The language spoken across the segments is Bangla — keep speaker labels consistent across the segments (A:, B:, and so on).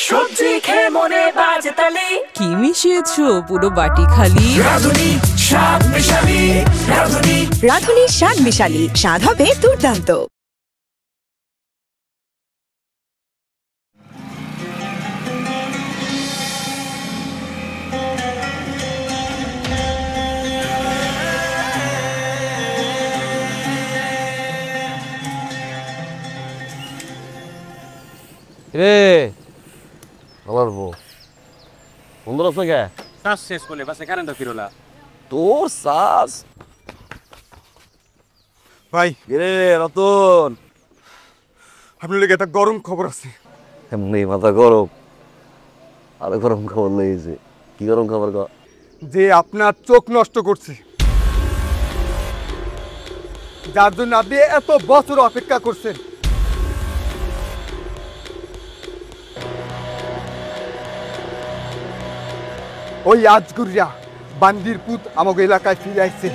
A: সবজি খেয়ে মনে বাজে তালি।
B: কি মিশিয়েছো পুরো বাটি খালি?
A: রাঁধুনি স্বাদ মিশালি,
C: রাঁধুনি স্বাদ মিশালি, স্বাদ হবে দুর্দান্ত।
D: রে আমার বউ সুন্দর আছে কে?
E: শ্বাস শেষ করলে বাসে কারেন্টটা ফিরোলা।
D: তোর শ্বাস
F: ভাই
D: রে রতন,
F: আপনার লেগে একটা গরম খবর আছে।
D: এমনি মাথা গরম, আরো গরম খবর লেগেছে। কি গরম খবর?
F: যে আপনার চোখ নষ্ট করছে, যার জন্য আপনি এত বছর অপেক্ষা করছেন, ওই আজগুরিয়া বান্দির পুত আমাকে এলাকায় ফিরে আসছে।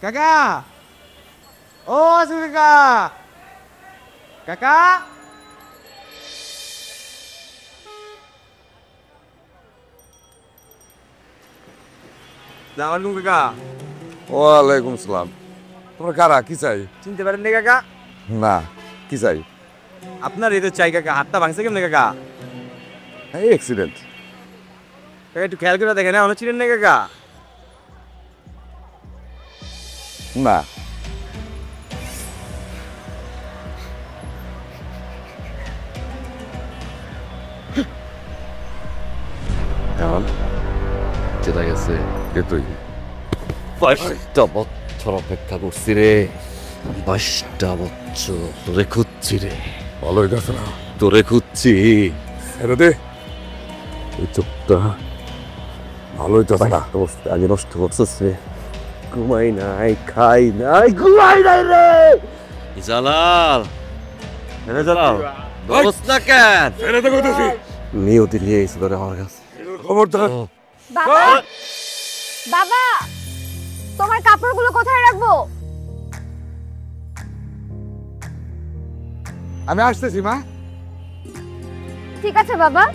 E: কাকা, ও আসু কাকা, কাকা সালামালাইকুম কাকা।
G: ওয়ালাইকুম সালাম। তোমরা কারা? কি চাই?
E: চিনতে পারেন নি কাকা?
G: না, কি চাই?
E: আপনার এই তো চাই কাকা। হাতটা ভাঙছে কেমনে কাকা?
G: এই অ্যাক্সিডেন্ট।
E: কাকা একটু খেয়াল করে দেখেন, অনেক চিনেন না কাকা?
G: না,
D: এখন যেটা গেছে।
G: কে তুই?
D: 22টা বছর অপেক্ষা করছি রে, 22টা বছর তোরে খুঁজছি রে,
G: ভালো হইতেছে না।
D: তোরে খুঁজছি।
G: ছেড়ে দে, ওই চোখটা ভালো হইতেছে না।
D: আগে নষ্ট করছিস রে। ঘুমাই নাই, খাই নাই, ঘুমাই নাই রে। জালাল, রে জালাল, অবস্থা কেন?
G: ছেড়ে দে কইতেছি।
D: নিয়তি নিয়ে এসে ধরে আমার কাছে।
G: খবরদার।
H: বাবা, বাবা, তোমার কাপড়গুলো কোথায় রাখবো?
F: আমি আসতেছি মা।
H: ঠিক আছে বাবা।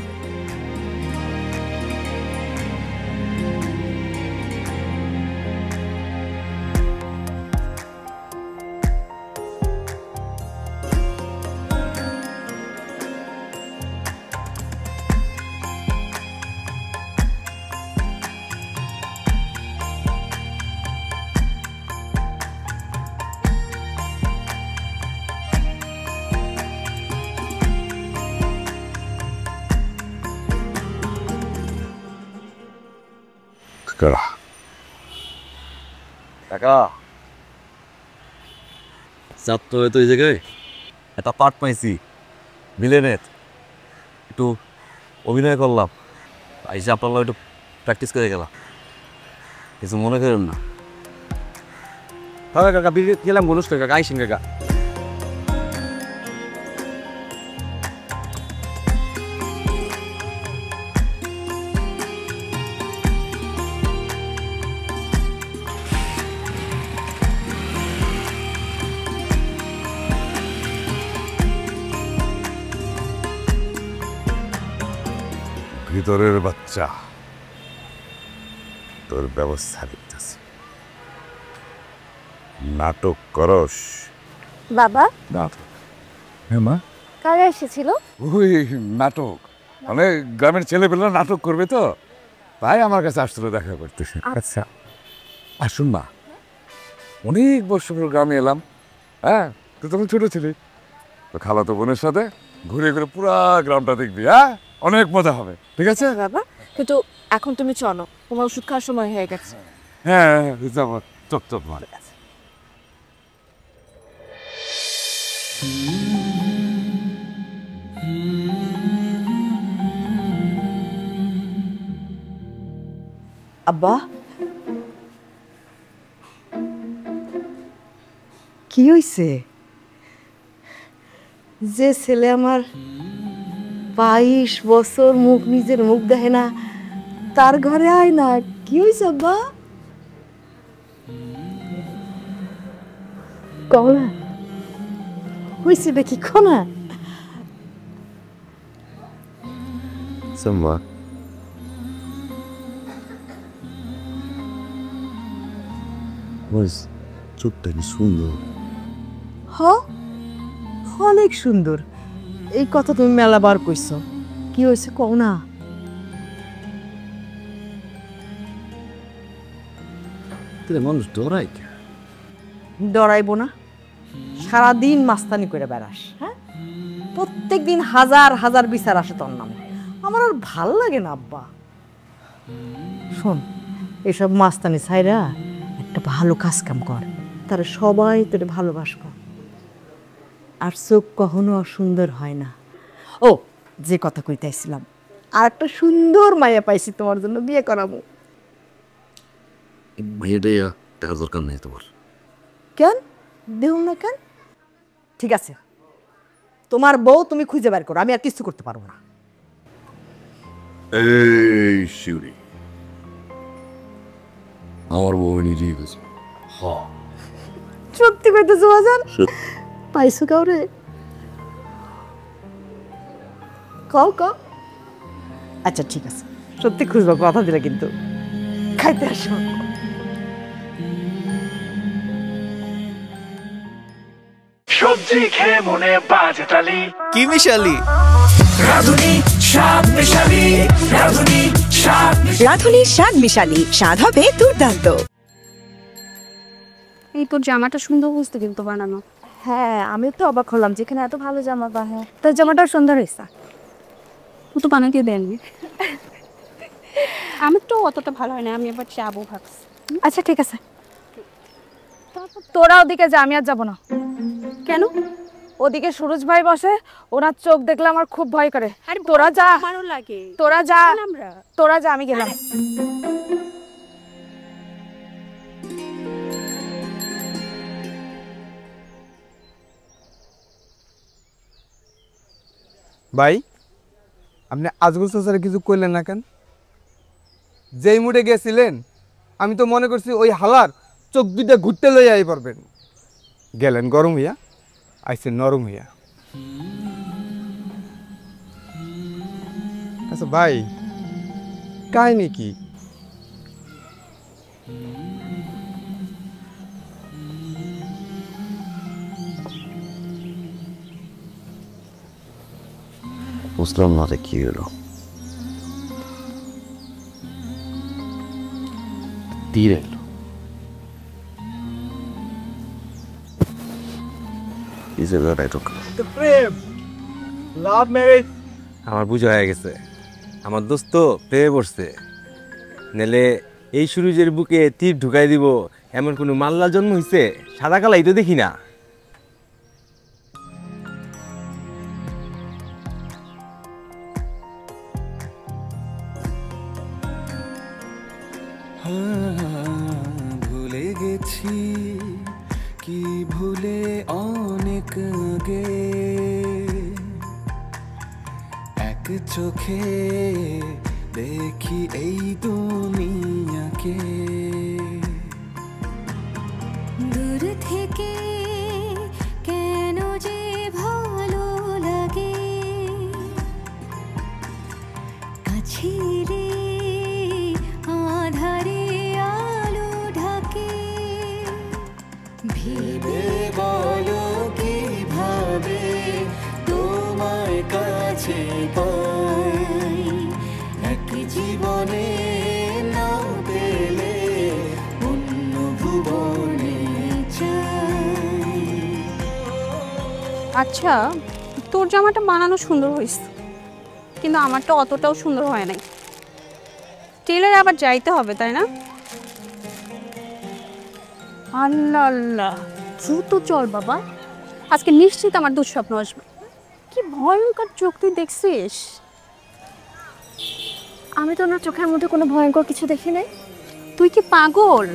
G: কারা?
D: কাকা, যাত্র হয়তো এই জায়গায় একটা পার্ট পাইছি, ভিলেনের। একটু অভিনয় করলাম, আইসে আপনার একটু প্র্যাকটিস করে গেলাম। কিছু মনে করেন না।
E: হ্যাঁ কাকা, গেলাম বলুস তো কাকা, আইসেন কাকা।
G: ভিতরের বাচ্চা, তোর ব্যবস্থা নিতেছি। নাটক করস?
H: বাবা,
G: নাটক? হ্যাঁ মা,
H: কারা এসেছিল?
G: ওই নাটক। মানে গ্রামের ছেলেপেলেরা নাটক করবে তো, তাই আমার কাছে আসছিল দেখা করতে। আচ্ছা আসুন না, অনেক বছর পর গ্রামে এলাম। হ্যাঁ, তুই তখন ছোট ছিলি, তো খালাতো বোনের সাথে ঘুরে ঘুরে পুরা গ্রামটা দেখবি। হ্যাঁ, অনেক মজা হবে। ঠিক আছে
B: বাবা, কিন্তু এখন তুমি চলো, তোমার ওষুধ খাওয়ার সময় হয়ে গেছে।
G: হ্যাঁ, যাবো। চপ চপ মা।
C: আব্বা, কি হইছে? যে ছেলে আমার 22 বছর নিজের মুখ দেখে না, তার ঘরে আয় না। কি হইছে আব্বা? কমলা হইছে দেখি খোনা।
D: মা, চোখটা কি সুন্দর।
C: অনেক সুন্দর। এই কথা তুমি মেলাবার কইছ। কি হয়েছে কও না?
D: মানুষ ডরাই?
C: ডরাইবো না? সারাদিন মাস্তানি করে বেড়াস। হ্যাঁ, প্রত্যেক দিন হাজার হাজার বিচার আসে তোর নামে। আমার আর ভাল লাগে না আব্বা। শোন, এসব মাস্তানি ছাইরা একটা ভালো কাজ কাম কর, তারা সবাই তোরে ভালোবাসবো। আর চোখ কখনো অসুন্দর হয় না। ও, যে কথা কইতেছিলাম, আর একটা সুন্দর মায়া পাইছি তোমার জন্য, বিয়ে করাবো।
D: মেয়েটাই দেখার দরকার নেই তোমার।
C: কেন দেও না কেন? ঠিক আছে, তোমার বউ তুমি খুঁজে বের করো, আমি আর কিছু করতে পারবো না।
G: এই শিউরি, আমার বউ নিজেই গেছে।
C: সত্যি কইতেছো বাজান? পাইছো কাউরে? কও কও। আচ্ছা ঠিক আছে, সত্যি খুঁজবো, কথা দিলে কিন্তু। খাইতে আসো।
A: সবজি খেয়ে মনে বাজে তালি,
E: কি মিশালি?
A: রাঁধুনি স্বাদ মিশালি, রাঁধুনি স্বাদ
C: রাঁধুনি শাক মিশালি, স্বাদ হবে দুর্দান্ত।
H: এই তোর জামাটা সুন্দর বুঝতে কিন্তু বানানো। হ্যাঁ, আমি তো অবাক হলাম, যেখানে এত ভালো জামা বাহে তোর জামাটা সুন্দর হয়েছে। ও তো বানাতে দেননি।
I: আমার তো অতটা ভালো হয় না, আমি আবার যাবো ভাবছি।
H: আচ্ছা ঠিক আছে, তোরা ওদিকে যা, আমি আর যাবো না।
I: কেন?
H: ওদিকে সুরজ ভাই বসে, ওনার চোখ দেখলে আমার খুব ভয় করে।
I: আরে
H: তোরা যা,
I: আমারও লাগে।
H: তোরা যা,
I: আমরা
H: তোরা যা, আমি গেলাম।
E: ভাই, আপনি আজগর চাচারে কিছু কইলেন না কেন? যেই মুডে গেছিলেন, আমি তো মনে করছি ওই হালার চোখ দুইটা ঘুরতে লইয়া আই পারবেন। গেলেন গরম হইয়া, আইসেন নরম হইয়া। আচ্ছা ভাই, কাহিনী কি?
D: বুঝলাম না রে, কি হলো? তীর এলো।
E: প্রেম, লাভ ম্যারেজ। আমার বুঝা হয়ে গেছে, আমার দোস্ত প্রেমে পড়ছে। নেলে এই সুরুজের বুকে তীর ঢুকাই দিব এমন কোনো মাল্লার জন্ম হইছে? সাদা কালাই তো দেখি না।
A: ভুলে গেছি কি ভুলে অনেক আগে, এক চোখে দেখি এই দুনিয়াকে।
J: দূর থেকে কেন যে ভালো লাগে, কাছে রে আধারে আলো ঢাকে। ভেবে বলো কিভাবে তোমার কাছে পাই।
I: আচ্ছা, তোর জামাটা বানানো সুন্দর হয়েছে, কিন্তু আমারটা অতটাও সুন্দর হয় নাই। টেলার আবার যাইতে হবে, তাই না? আল্লাহ আল্লাহ, দ্রুত চল বাবা, আজকে নিশ্চিত আমার দুঃস্বপ্ন আসবে। কি ভয়ঙ্কর চোখ তুই দেখছিস?
B: আমি তো ওনার চোখের মধ্যে কোনো ভয়ঙ্কর কিছু দেখি নাই।
I: তুই কি পাগল?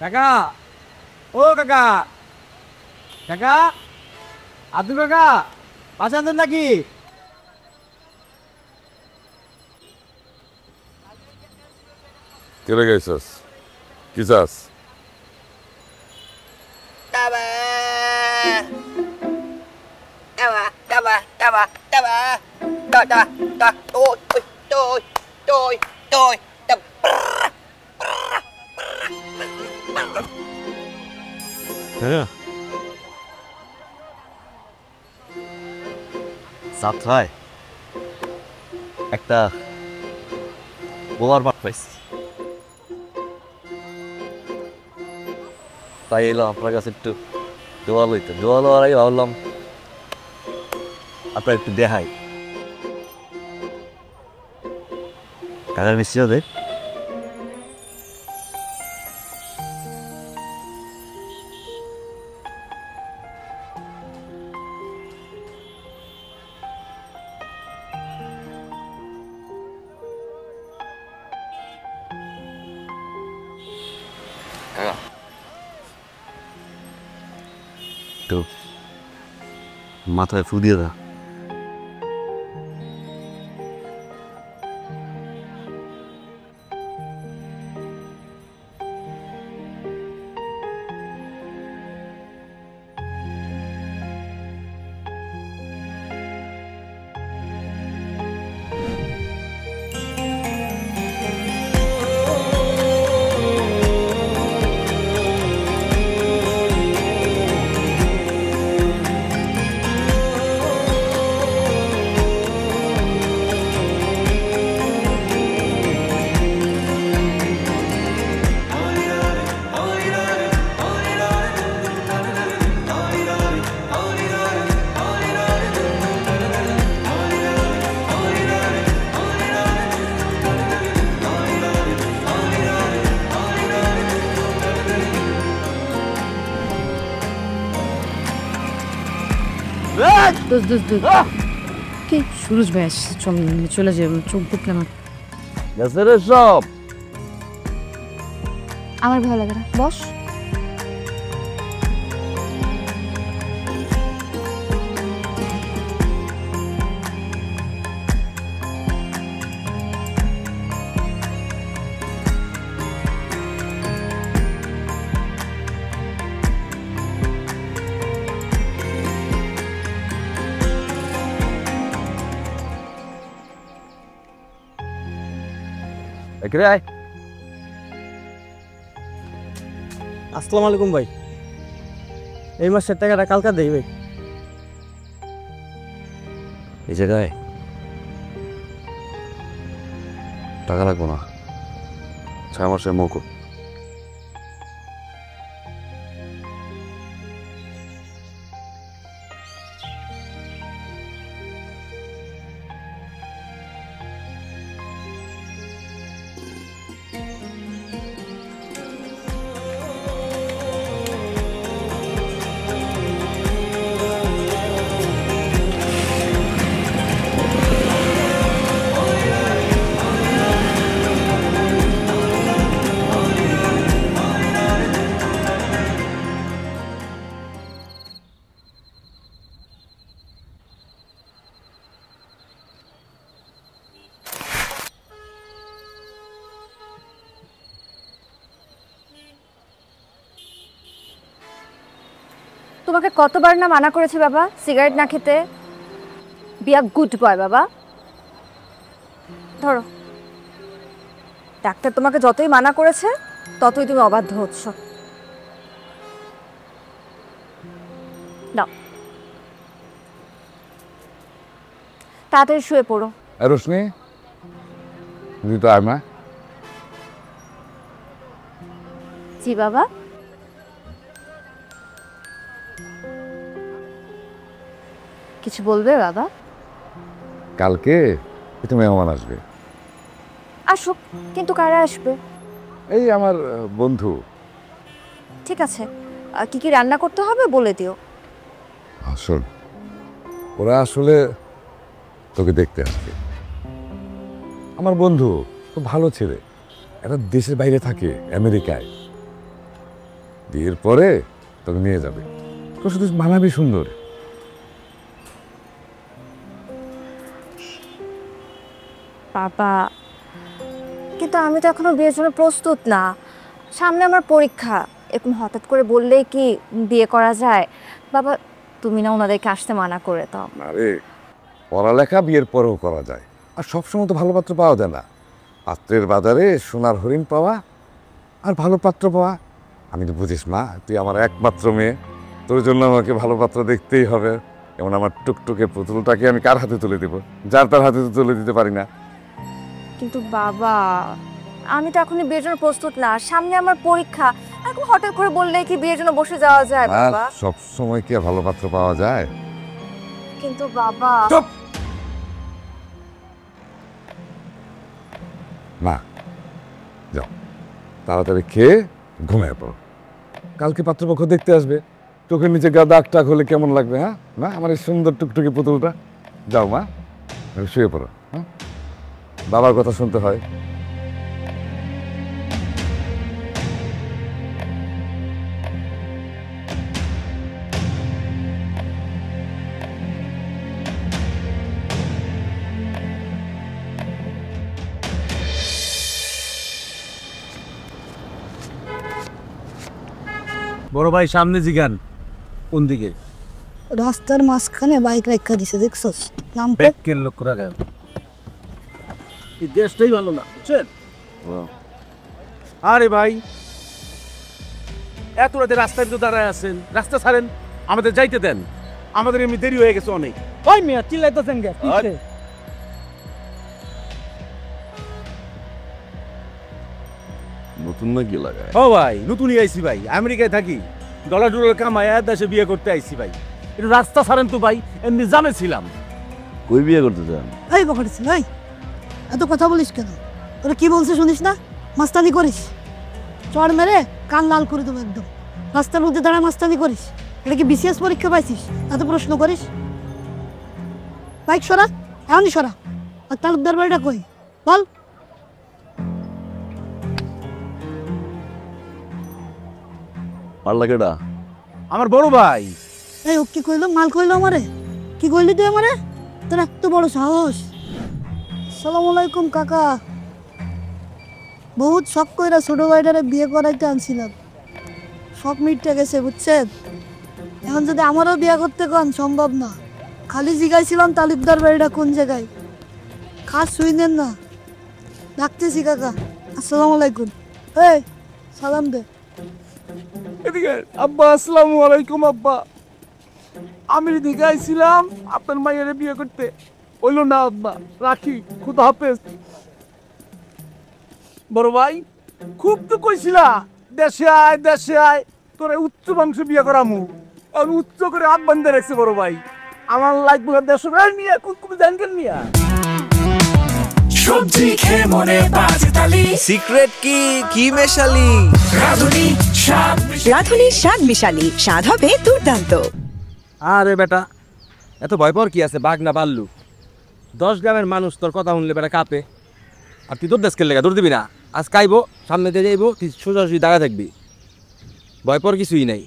E: কাকা, ও কাকা, কাকা, আব্দুল কাকা, পাশে আছেন নাকি?
G: চলে গেছিস? কি চাস?
D: যাত্রায় একটা বোমার বাট পাইছি, তাই এলাম আপনার কাছে একটু দোয়া লইতে। দোয়া লওয়ার আগে ভাবলাম আপনার একটু দেখাই। কাকার মিষ্টি হবে? একটু মাথায় ফু দিয়ে দা।
B: কি সুরজ ভাই আসছে, চলে যাবে, চোখ দেখলে আমার
D: সব
B: আমার ভালো লাগে না। বস।
E: আসসালামু আলাইকুম ভাই, এই মাসের টাকাটা কালকা দেই ভাই।
D: এই জায়গায় টাকা লাগবো না, 6 মাসের মৌকুব।
B: তোমাকে কতবার না মানা করেছে বাবা সিগারেট না খেতে? বি আ গুড বয় বাবা। ধরো, ডাক্তার তোমাকে যতই মানা করেছে ততই তুমি অবাধ্য হচ্ছ। নাও, তাড়াতাড়ি শুয়ে পড়ো।
G: রোশনি, তুই তো আমা।
B: জি বাবা। কিছু বলবে বাবা?
G: কালকে একটু মেহমান আসবে।
B: আসুক, কিন্তু কারা আসবে?
G: এই আমার বন্ধু।
B: ঠিক আছে, কি কি রান্না করতে হবে বলে দিও।
G: শোন, ওরা আসলে তোকে দেখতে আসবে। আমার বন্ধু খুব ভালো ছেলে, একটা দেশের বাইরে থাকে, আমেরিকায়। বিয়ের পরে তোকে নিয়ে যাবে, তোর শুধু মানাবি সুন্দর।
B: বাবা, কিন্তু আমি তো এখনো বিয়ের জন্য প্রস্তুত না। সামনে আমার পরীক্ষা, এরকম হঠাৎ করে বললেই কি বিয়ে করা যায়? বাবা, তুমি না ওনাদেরকে আসতে মানা করে দাও।
G: আরে পড়ালেখা বিয়ের পরেও করা যায়, আর সবসময় তো ভালো পাত্র পাওয়া যায় না। পাত্রের বাজারে সোনার হরিণ পাওয়া আর ভালো পাত্র পাওয়া। আমি তো বুঝিস মা, তুই আমার একমাত্র মেয়ে, তোর জন্য আমাকে ভালো পাত্র দেখতেই হবে। যেমন আমার টুকটুকে পুতুলটাকে আমি কার হাতে তুলে দেবো? যার তার হাতে তো তুলে দিতে পারি না।
B: কিন্তু বাবা, আমি তো এখনই বিয়ের জন্য প্রস্তুত না। সামনে আমার পরীক্ষা, এখন হঠাৎ করে বললেই কি বিয়ের জন্য বসে যাওয়া যায় বাবা?
G: সব সময় কি আর ভালো পাত্র পাওয়া যায়?
B: কিন্তু বাবা,
G: না, যাও তাড়াতাড়ি খেয়ে ঘুমিয়ে পড়ো। কালকে পাত্রপক্ষ দেখতে আসবে, চোখের নিচে গা দাগ টাক হলে কেমন লাগবে? হ্যাঁ না, আমার এই সুন্দর টুকটুকি পুতুলটা। যাও মা, শুয়ে পড়ো। হ্যাঁ, বাবার কথা শুনতে হয়।
K: বড় ভাই সামনে জিগান কোন দিকে?
L: রাস্তার মাঝখানে বাইক রাখা দিছে, দেখছস? নাম
K: ব্যাকের লোক রাখা। এই দেশটাই ভালো না, বুঝছেন? আরে ভাই, এত রাতে রাস্তায় তো দাঁড়ায় আছেন, রাস্তা ছাড়েন, আমাদের যাইতে দেন। আমাদের এমনি দেরি হয়ে গেছে অনেক।
L: ওই মিয়া চিল্লাইতেছেন কে?
D: নতুন নাকি লাগায়?
K: ও ভাই, নতুনই আইছি ভাই, আমেরিকায় থাকি, ডলার ডলার কামায় দেশে বিয়ে করতে আইছি ভাই। একটু রাস্তা ছাড়েন তো ভাই, এমনি জামে ছিলাম।
D: কই বিয়ে করতে চান?
L: এই বকরিস ভাই, এত কথা বলিস কেন? তোরা কি বলছে শুনিস না? মাস্তানি করিস, চড় মেরে কান লাল করে দেবো একদম। রাস্তার মধ্যে দাঁড়া মাস্তানি করিস, এটা কি বিসিএস পরীক্ষা পাইছিস? এত প্রশ্ন করিস? বাইক সরা, এমনই সরা। আর তালুকদার বাড়িটা কই বল?
D: পারলা কেডা?
K: আমার বড় ভাই।
L: এই ও কি কইলো? মাল কইলো আমারে? কি কইলি তুই আমারে? তোর এত বড় সাহস! আসসালামু আলাইকুম কাকা। বহুত শখ কইরা ছোট ভাইটারে বিয়ে করাইতে আনছিলাম, শখ মিটতে গেছে বুঝছেন। এখন যদি আমারও বিয়ে করতে কন সম্ভব না। খালি জিগাইছিলাম তালুকদার বাড়িটা কোন জায়গায়, খাস শুইনেন না। ডাকতেছি কাকা। আসসালামু আলাইকুম। এই সালাম দে।
K: এদিকে আব্বা। আসসালামু আলাইকুম আব্বা। আমি এদিকে আইছিলাম আপনার মায়ের বিয়ে করতে, হইল না আব্বা। রাখি, খুদা হাফেজ। বড় ভাই, খুব তো কইছিলা দেশে আয় দেশে আয়, তোর উচ্চ বংশ বিয়ে করামু। আমি উচ্চ করে হাত বান্ধে রাখছি বড় ভাই। আমার লাগবে দেশ নিয়ে কুকুর জানকেন নিয়ে
M: সবজি খেয়ে মনে বাজে তালি।
N: সিক্রেট কি মেশালি?
M: রাঁধুনি শাক মিশালি, স্বাদ হবে দুর্দান্ত।
K: আরে বেটা, এত ভয় পাওয়ার কি আছে? বাঘ না পারলু, 10 গ্রামের মানুষ তোর কথা শুনলে বেটা কাঁপে। আর তুই তোর দেশকে লেগা দৌড় দিবি না। আজ কাইবো, সামনে দিয়ে যাইবো, তুই সোজাসুজি দাঁড়া থাকবি। ভয় পাওয়ার কিছুই নাই।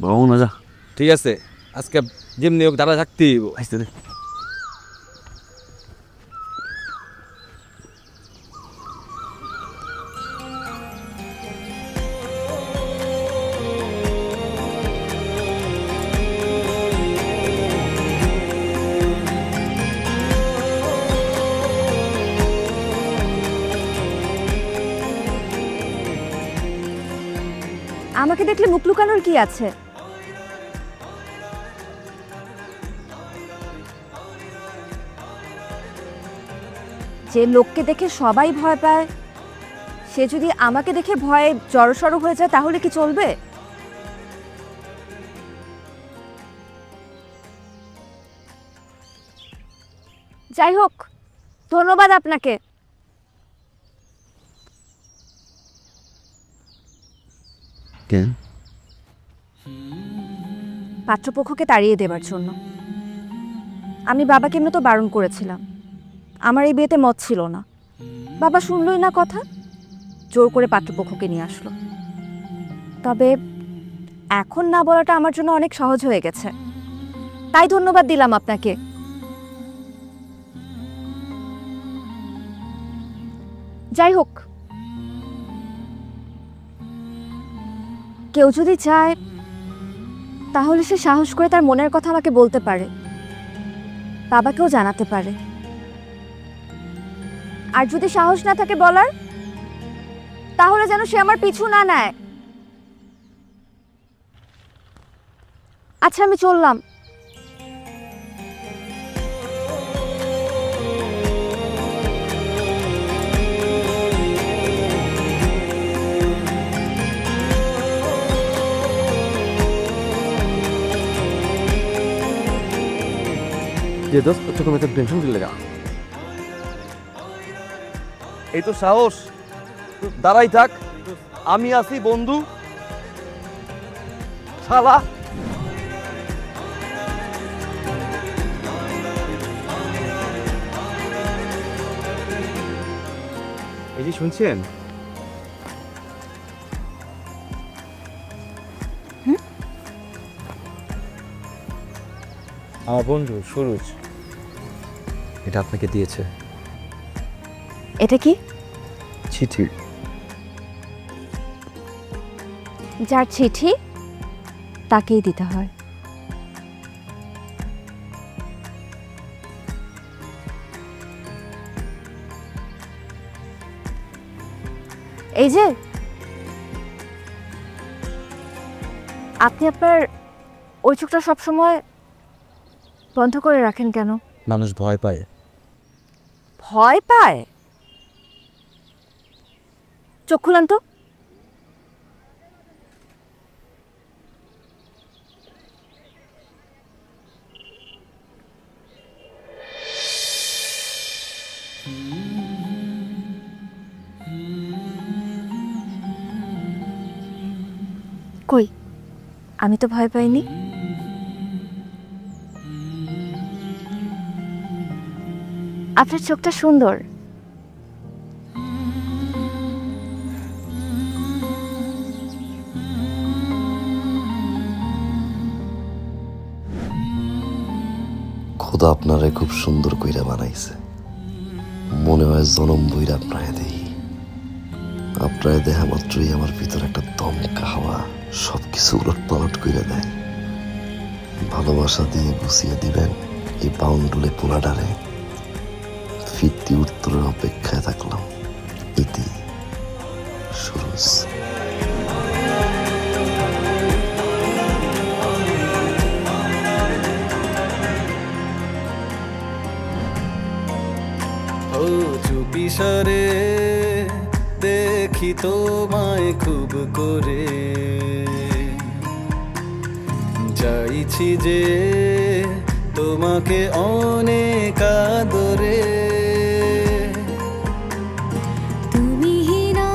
D: বাবু না যা,
K: ঠিক আছে? আজকে যেমনি হোক দাঁড়া থাকতেই হইব।
D: আসতে দে।
B: আমাকে দেখলে মুখ লুকানোর কি আছে? যে লোককে দেখে সবাই ভয় পায়, সে যদি আমাকে দেখে ভয়ে জড়সড় হয়ে যায় তাহলে কি চলবে? যাই হোক, ধন্যবাদ আপনাকে।
D: কেন?
B: পাত্রপক্ষকে তাড়িয়ে দেবার জন্য। আমি বাবাকে এমনি তো বারণ করেছিলাম, আমার এই বিয়েতে মত ছিল না। বাবা শুনলই না কথা, জোর করে পাত্রপক্ষকে নিয়ে আসলো। তবে এখন না বলাটা আমার জন্য অনেক সহজ হয়ে গেছে, তাই ধন্যবাদ দিলাম আপনাকে। যাই হোক, কেউ যদি চায় তাহলে সে সাহস করে তার মনের কথা আমাকে বলতে পারে, বাবাকেও জানাতে পারে। আর যদি সাহস না থাকে বলার, তাহলে যেন সে আমার পিছু না নেয়। আচ্ছা, আমি চললাম।
K: যে দোস্ত তোকে মেয়েদের টেনশন দিলে গা, এই তো সাহস, দাঁড়াই থাক, আমি আছি বন্ধু। শালা এই যে শুনছেন, আমার বন্ধু সুরজ এটা আপনাকে দিয়েছে।
B: এটা কি?
K: চিঠি।
B: যার চিঠি তাকেই দিতে হয়। এই যে আপনি আপনার ওই চোখটা সবসময় বন্ধ করে রাখেন কেন?
K: মানুষ ভয় পায়।
B: ভয় পায়? চোখ খুলান তো। কই, আমি তো ভয় পাইনি। আপনার চোখটা সুন্দর।
O: খোদা আপনারে খুব সুন্দর কইরা বানাইছে, মনে হয় জনম বইরা আপনারে দেই। আপনারে দেখা মাত্রই আমার ভিতর একটা দমকা হাওয়া সবকিছু উলট পালট কইরা দেয়। ভালোবাসা দিয়ে গুছিয়ে দিবেন এই বাউন্ডুলে পোলাডারে। ফিরতি উত্তরের অপেক্ষায় থাকলাম। ইতি সুরজ।
A: ও চুপিসারে দেখি তোমায় খুব করে, চাইছি যে তোমাকে অনেক আদরে।
J: তুমি না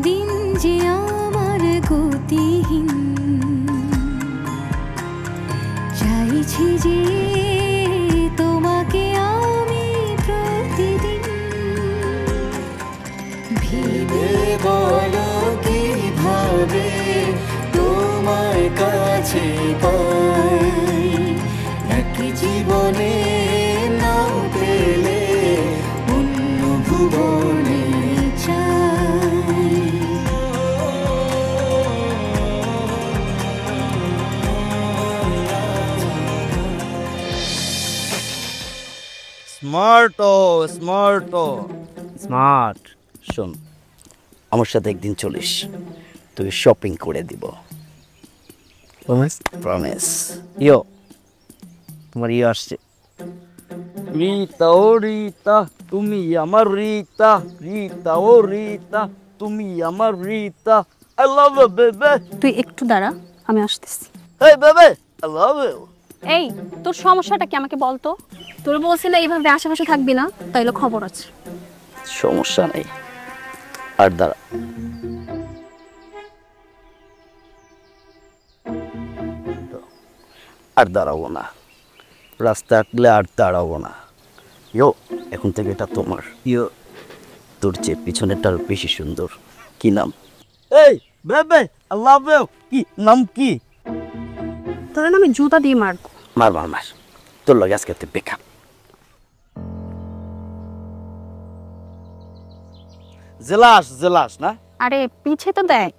J: দিন যে আমার গতিহীন, চাইছি যে তোমাকে আমি প্রতিদিন।
A: ভেবে বলো কিভাবে তোমায় কাছে পাই, এক জীবনে না পেলে অন্য ভুবনে চাই।
P: স্মার্ট। শোন, আমার সাথে একদিন চলিস, তোকে শপিং করে দিব।
K: প্রমিস?
P: প্রমিস। ইয়ো, তোমার ইয়ো আসছে। রিতা ও রিতা তুমি আমার রিতা, রিতা ও রিতা তুমি আমার Rita, I love you baby.
I: তুই একটু দাঁড়া, আমি আসতেছি।
P: এই বেবি, আই লাভ ইউ।
I: এই, তোর সমস্যাটা কি আমাকে বল তো? তোর বলছি না এইভাবে আশেপাশে থাকবি না, তাইলে খবর আছে।
P: সমস্যা নেই, আর দাঁড়া। আর দাঁড়াবো না, রাস্তা আটলে আর দাঁড়াবো না। ইয়ো, এখন থেকে এটা তোমার। ইয়ো, তোর চেয়ে পিছনেরটার বেশি সুন্দর। কি নাম? এই বেবে, আই লাভ ইউ। কি নাম? কি
I: তোর আমি জুতা দিয়ে মারবো।
P: মার মার মার, তোর লগে আজকে তুই বেকা। জেলাস জেলাস না?
I: আরে পিছে তো দেখ।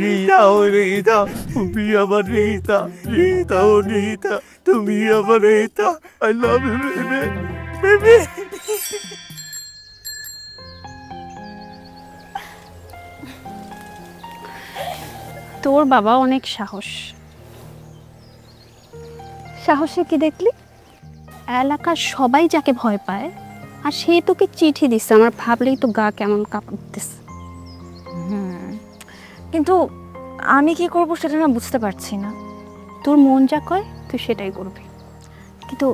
A: রিতা ও রিতা তুমি আমার রিতা, রিতা ও রিতা তুমি আমার Rita, I love you baby baby.
I: তোর বাবা অনেক সাহস।
B: সাহসে কি দেখলি?
I: এলাকার সবাই যাকে ভয় পায়, আর সে তোকে চিঠি দিচ্ছে, আমার ভাবলেই তো গা কেমন কাঁপতেছে।
B: কিন্তু আমি কি করব সেটা না বুঝতে পারছি না।
I: তোর মন যা কয় তুই সেটাই করবি।
B: কিন্তু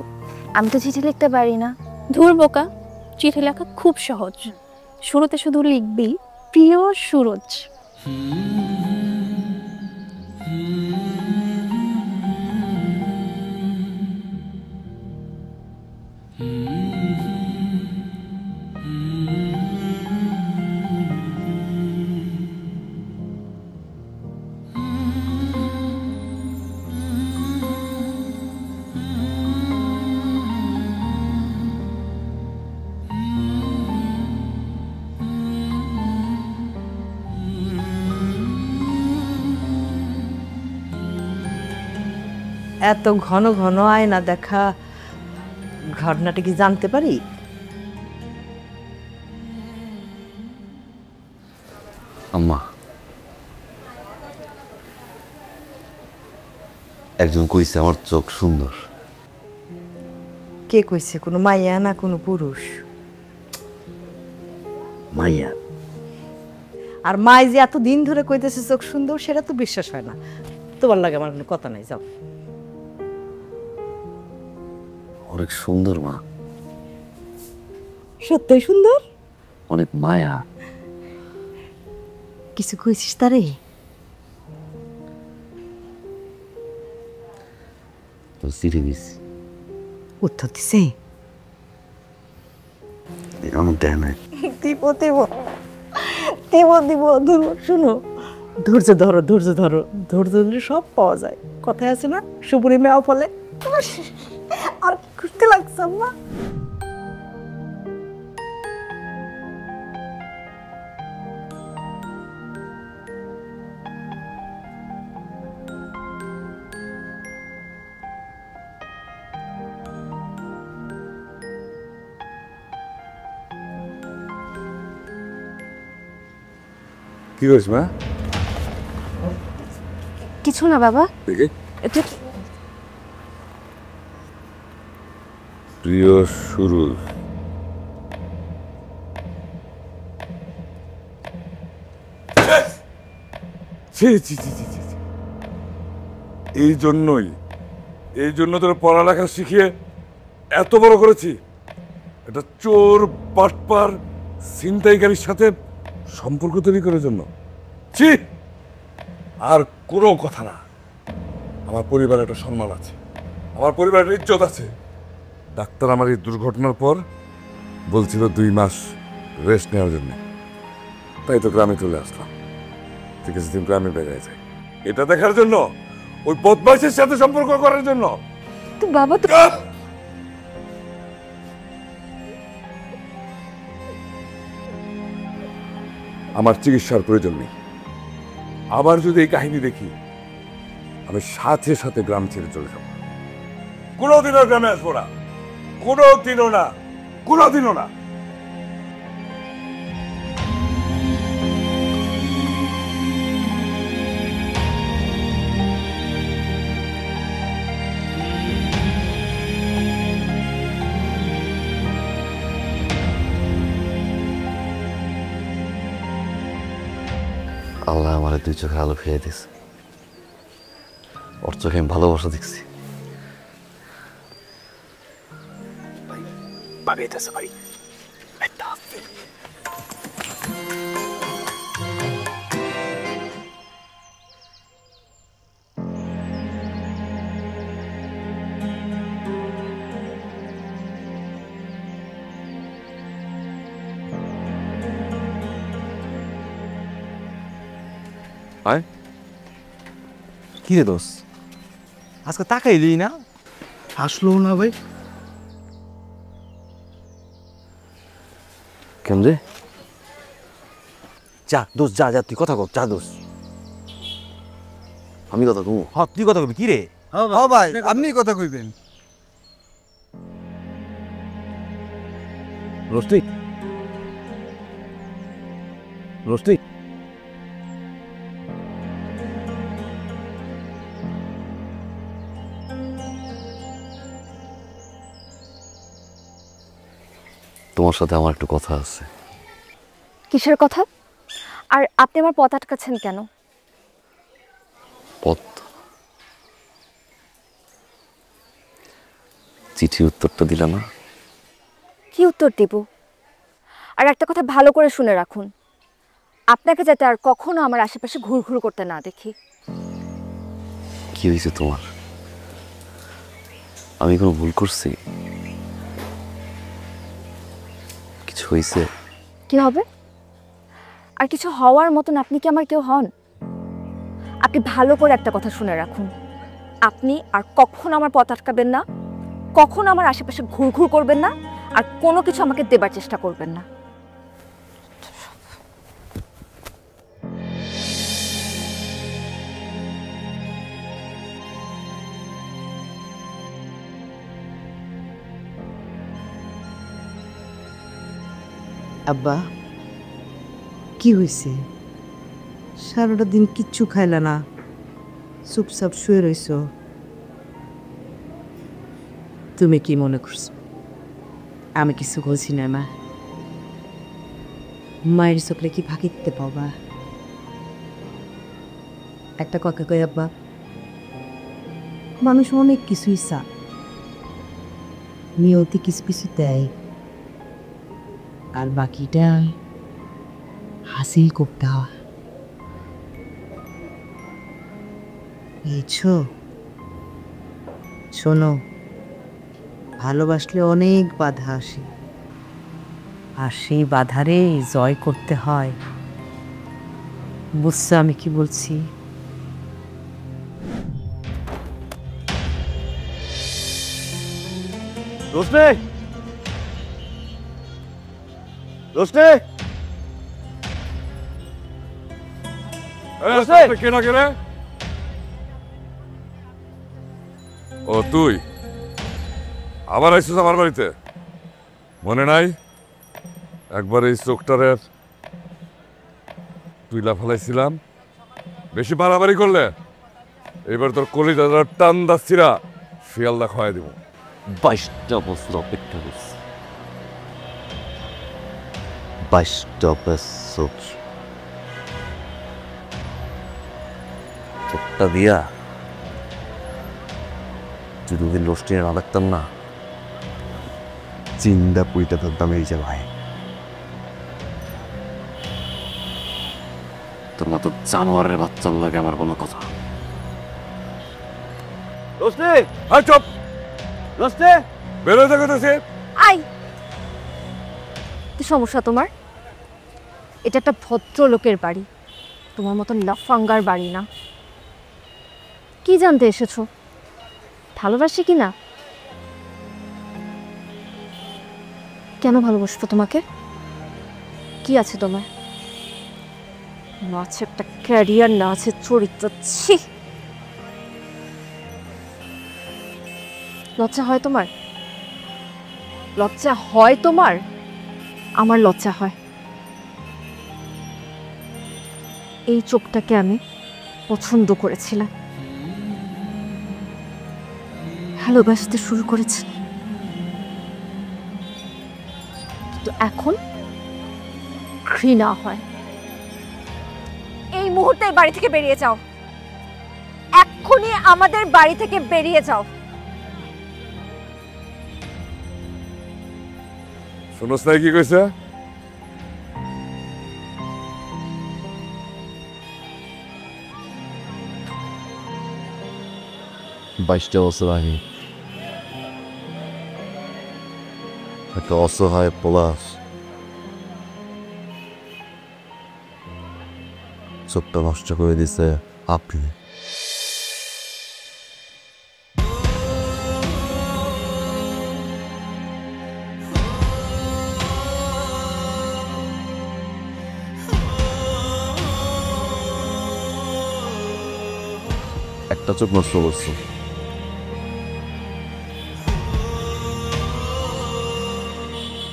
B: আমি তো চিঠি লিখতে পারি না।
I: ধুর বোকা, চিঠি লেখা খুব সহজ। শুরুতে শুধু লিখবি প্রিয় সুরজ।
C: এত ঘন ঘন আয়না দেখা ঘটনাটা কি জানতে পারি?
O: আম্মা, একজন কইছে আমার চোখ সুন্দর।
C: কে কইছে? কোনো মাইয়া না কোনো পুরুষ?
P: মাইয়া।
C: আর মাই যে এত দিন ধরে কইতেছে চোখ সুন্দর, সেটা তো বিশ্বাস হয় না। তোমার লাগে আমার কোনো কথা নাই, যাও।
O: অনেক সুন্দর মা,
C: সত্যই সুন্দর,
O: অনেক মায়া।
C: কিছু কইছিস তারে?
O: চিঠি দিছি,
C: উত্তর দিছে?
O: আমার দেয় নাই।
C: দিব দিব দিব দিব ধরো, শুনো, ধৈর্য ধরো, ধৈর্য ধরো, ধৈর্য ধরলে সব পাওয়া যায়। কথায় আছে না, সুপুরি মেয়া ফলে। আর খুশি লাগছে আম্মা।
G: কি করিস মা?
B: কিছু না বাবা। এটা
G: প্রিয় সুরজ, এই জন্য তোর পড়ালেখা শিখিয়ে এত বড় করেছি। এটা চোর, বাটপার, ছিনতাইকারীর সাথে সম্পর্ক তৈরি করার জন্য। ছি! আর কোনো কথা না। আমার পরিবারের একটা সম্মান আছে, আমার পরিবারের ইজ্জত আছে। ডাক্তার আমার এই দুর্ঘটনার পর বলছিল 2 মাস রেস্ট নেওয়ার জন্য, তাই তো গ্রামে চলে আসলাম। ঠিক আছে, তুমি গ্রামে বেরিয়ে যাই, এটা দেখার জন্য, ওই বদমাইশের সাথে সম্পর্ক করার জন্য।
B: তো বাবা তো
G: আমার চিকিৎসার প্রয়োজন নেই। আবার যদি এই কাহিনী দেখি, আমি সাথে সাথে গ্রাম ছেড়ে চলে যাবো। কোনোদিনও গ্রামে আসবো না, কোনোদিনও না, কোনোদিনও না।
O: আল্লাহ আমার দুই চোখে আলো ফিরে দিয়েছে, ওর চোখে আমি ভালোবাসা দেখছি।
K: কি রে দোষ, আজকে তাকাইলি না?
F: আসলো না ভাই।
O: কেন রে?
K: যা দোষ, যা যা, তুই কথা কর, যা দোষ।
O: আমি কথা কমু?
K: হ, তুই কথা কবি। কি রে?
E: হ্যাঁ ভাই, আপনি কথা কইবেন।
K: রোস্টি রোস্টি
O: তোমার সাথে আমার একটু কথা আছে।
B: কিসের কথা? আর আপনি আমার পথ আটকাচ্ছেন কেন?
O: পথ? চিঠির উত্তরটা দিলা না?
B: কি উত্তর দেব? আর একটা কথা ভালো করে শুনে রাখুন, আপনাকে যাতে আর কখনো আমার আশেপাশে ঘুরঘুর করতে না দেখি।
O: কি হয়েছে তোমার? আমি কোনো ভুল করছি? কিছু হয়েছে?
B: কি হবে? আর কিছু হওয়ার মতন আপনি কি আমার কেউ হন? আপনি ভালো করে একটা কথা শুনে রাখুন, আপনি আর কখনো আমার পথ আটকাবেন না, কখনো আমার আশেপাশে ঘুরঘুর করবেন না, আর কোনো কিছু আমাকে দেবার চেষ্টা করবেন না।
C: আব্বা, কি হয়েছে? সারাটা দিন কিচ্ছু খাইলা না, চুপচাপ শুয়ে রইছ। তুমি কি মনে করছো আমি কিছু বলছি না? মা, মায়ের চোখলে কি ফাঁকিতে পাবা? একটা কথা কই আব্বা, মানুষ অনেক কিছুই চা, নিয়তি কিছু কিছু দেয়, আর বাকিটা হাসিল করতে হয়। বুঝছো? শোনো, ভালোবাসলে অনেক বাধা আসে, আর সেই বাধারে জয় করতে হয়। বুঝছো আমি কি বলছি?
K: রোস্টে রোস্টে
G: কেনা কেনে? ও তুই আবার আইসিস আমার বাড়িতে? মনে নাই একবার এই চোখটারে তুইলা ফেলাইছিলাম? বেশি বাড়াবাড়ি করলে এবার তোর কলিজা টান দাচ্ছিরা শিয়ালদা খাওয়াই দিব।
O: 22টা বছর অপেক্ষা করছি, 22টা বছর। চোখটা দিয়া যদি ওদিন রোস্টিনে না দেখতাম না, চিন্তা পুইটা ধরতাম এই যে ভাই। তোর মতো জানোয়ারের বাচ্চার লাগে আমার কোনো কথা।
K: রোস্টে চুপ, রোস্টে
G: বেরো দেখতেছে।
B: আই, কি সমস্যা তোমার? এটা একটা ভদ্রলোকের বাড়ি, তোমার মতন লাফাঙ্গার বাড়ি না। কি জানতে এসেছো? ভালোবাসি কি না? কেন ভালোবাসবো তোমাকে? কি আছে তোমার? না আছে একটা ক্যারিয়ার, না আছে চরিত্র। ছি, লজ্জা হয় তোমার? লজ্জা হয় তোমার? আমার লজ্জা হয়। এই চোখটাকে আমি পছন্দ করেছিলাম, ভালোবাসতে শুরু করেছি, কিন্তু এখন ঘৃণা হয়। এই মুহূর্তে বাড়ি থেকে বেরিয়ে যাও, এক্ষুনি আমাদের বাড়ি থেকে বেরিয়ে যাও।
G: শুনোস না কি কইছে?
O: বাইশটা বছর আগে একটা অসহায় পলাশ চোখটা নষ্ট করে দিছে আপনি। একটা চোখ নষ্ট করছো,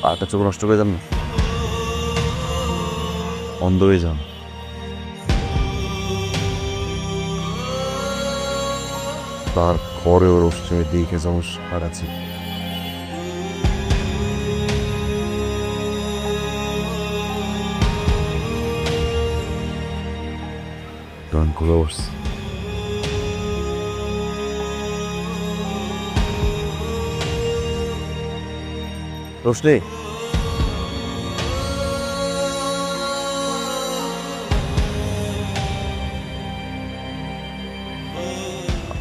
O: আর একটা চোখ নষ্ট করে যান না, অন্ধ হয়ে যান। তার ঘরেও রশ্মি দিকে সমস্যা আছে। Don't close. রোশনি,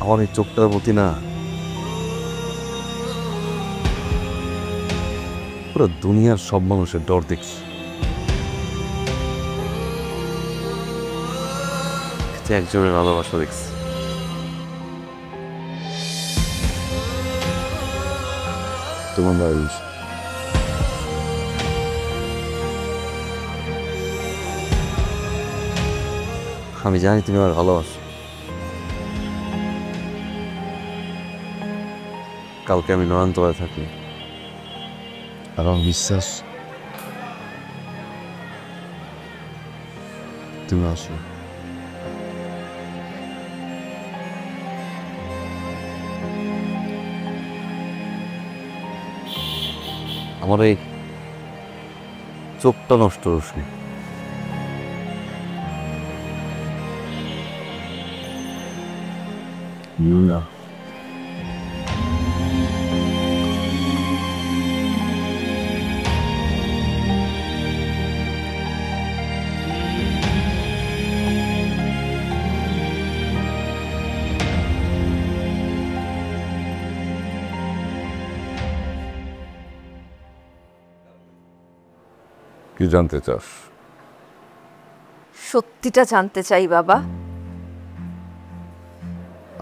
O: আমার এই চোখটার প্রতি না পুরো দুনিয়ার সব মানুষের ডর দেখছি। একজনের ভালোবাসা দেখছি। তোমার বাড়ি আমি জানি তুমি আমার ভালোবাসো। কালকে আমি নয়নতলায় থাকি, আর আমার বিশ্বাস তুমি আসো। আমার এই চোখটা নষ্ট রোশনি, না
G: কি জানতে চাস?
B: সত্যিটা জানতে চাই বাবা।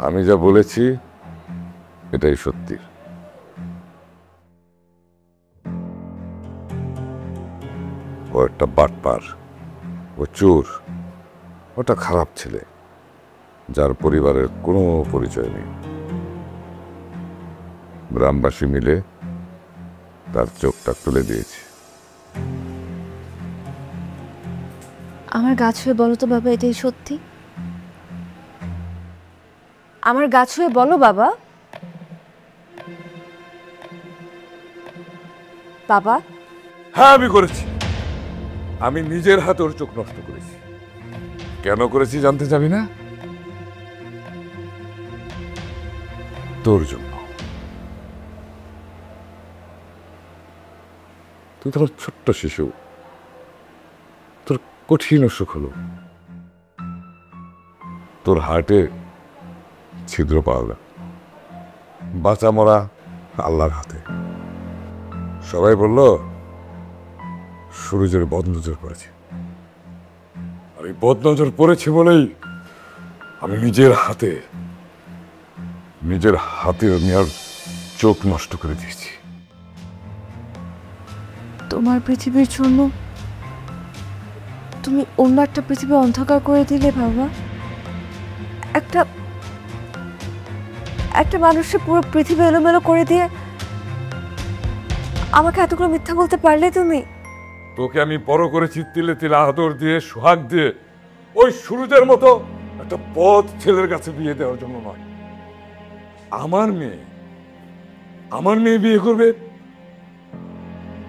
G: আমি যা বলেছি এটাই সত্যি। ও একটা বাটপার, ও চোর, ওটা খারাপ ছেলে যার পরিবারের কোনো পরিচয় নেই। গ্রামবাসী মিলে তার চোখটা তুলে দিয়েছে।
B: আমার গা ছুঁয়ে বলো তো বাবা, এটাই সত্যি? আমার গা ছুঁয়ে বলো বাবা। বাবা,
G: হ্যাঁ আমি করেছি। আমি নিজের হাতে ওর চোখ নষ্ট করেছি। কেন করেছি জানতে চাবি না? তোর জন্য। তুই তোর ছোট্ট শিশু, তোর কঠিন অসুখ হলো, তোর হার্টে ছিদ্র পাওয়া গেল। বাঁচা মরা আল্লাহর হাতে। সবাই বলল সুরজের বদনজর পড়েছে। আর এই বদনজর পড়েছে বলেই আমি নিজের হাতে আমি আর চোখ নষ্ট করে দিয়েছি।
B: তোমার পৃথিবীর জন্য তুমি অন্য একটা পৃথিবী অন্ধকার করে দিলে বাবা। একটা মানুষের পুরো পৃথিবী এলোমেলো করে দিয়ে আমাকে এতগুলো মিথ্যা বলতে পারলে তুমি?
G: তোকে আমি বড় করেছি তিলে তিলে আদর দিয়ে সোহাগ দিয়ে, ওই সুরজের মতো একটা বদ ছেলের কাছে বিয়ে দেওয়ার জন্য নয়। আমার মেয়ে বিয়ে করবে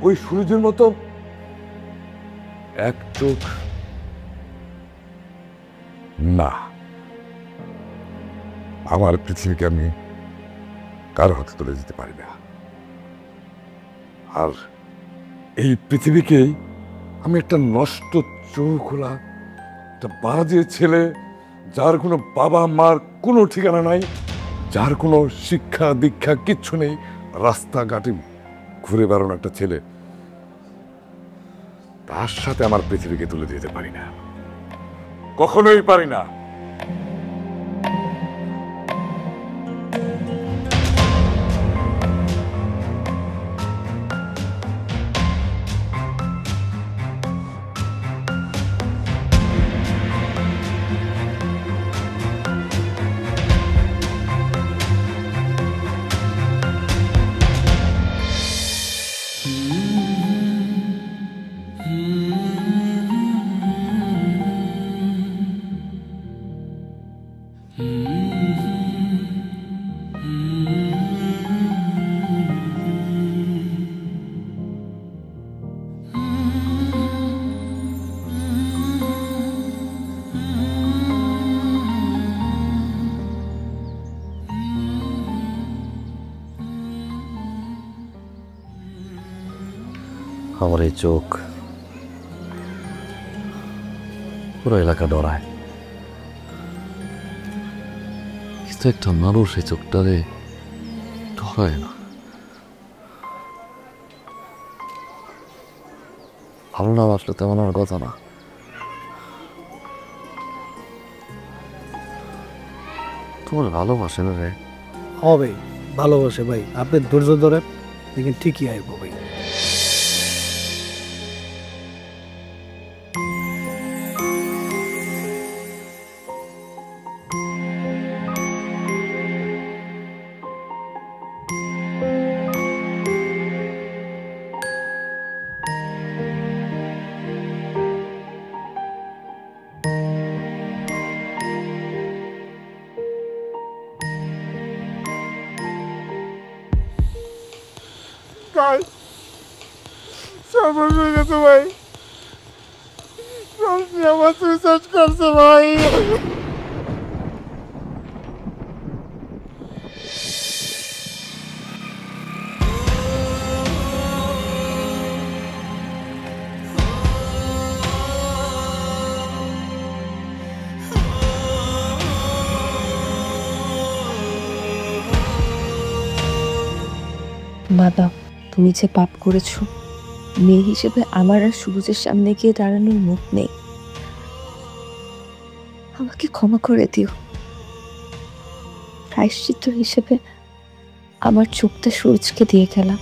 G: ওই সুরজের মতো এক চোখ না। আমার পৃথিবীকে আমি কারো হাতে তুলে দিতে পারি না। আর এই পৃথিবীকেই আমি একটা নষ্ট চোখোলা একটা বাজে ছেলে, যার কোনো বাবা মার কোনো ঠিকানা নাই, যার কোনো শিক্ষা দীক্ষা কিচ্ছু নেই, রাস্তাঘাটে ঘুরে বেড়ানো একটা ছেলে, তার সাথে আমার পৃথিবীকে তুলে দিতে পারি না, কখনোই পারি না।
O: আমার এই চোখ পুরো এলাকা ডরায়, কিন্তু একটা মানুষ এই চোখটারে ডরায় না। ভালো না বাসলে তেমন আর কথা না। তোমার ভালোবাসে না রে?
Q: হবে ভালোবাসে ভাই, আপনি ধৈর্য ধরেন, দেখেন ঠিকই আইব ভাই।
A: সর্বনাশ হয়ে গেছে ভাই, আমার সুইসাইড করছে ভাই।
R: বাবা, তুমি যে পাপ করেছো, মেয়ে হিসেবে আমার আর সুরজের সামনে গিয়ে দাঁড়ানোর মুখ নেই। আমাকে ক্ষমা করে দিও। প্রায়শ্চিত্ত হিসেবে আমার চোখটা সুরজকে দিয়ে গেলাম।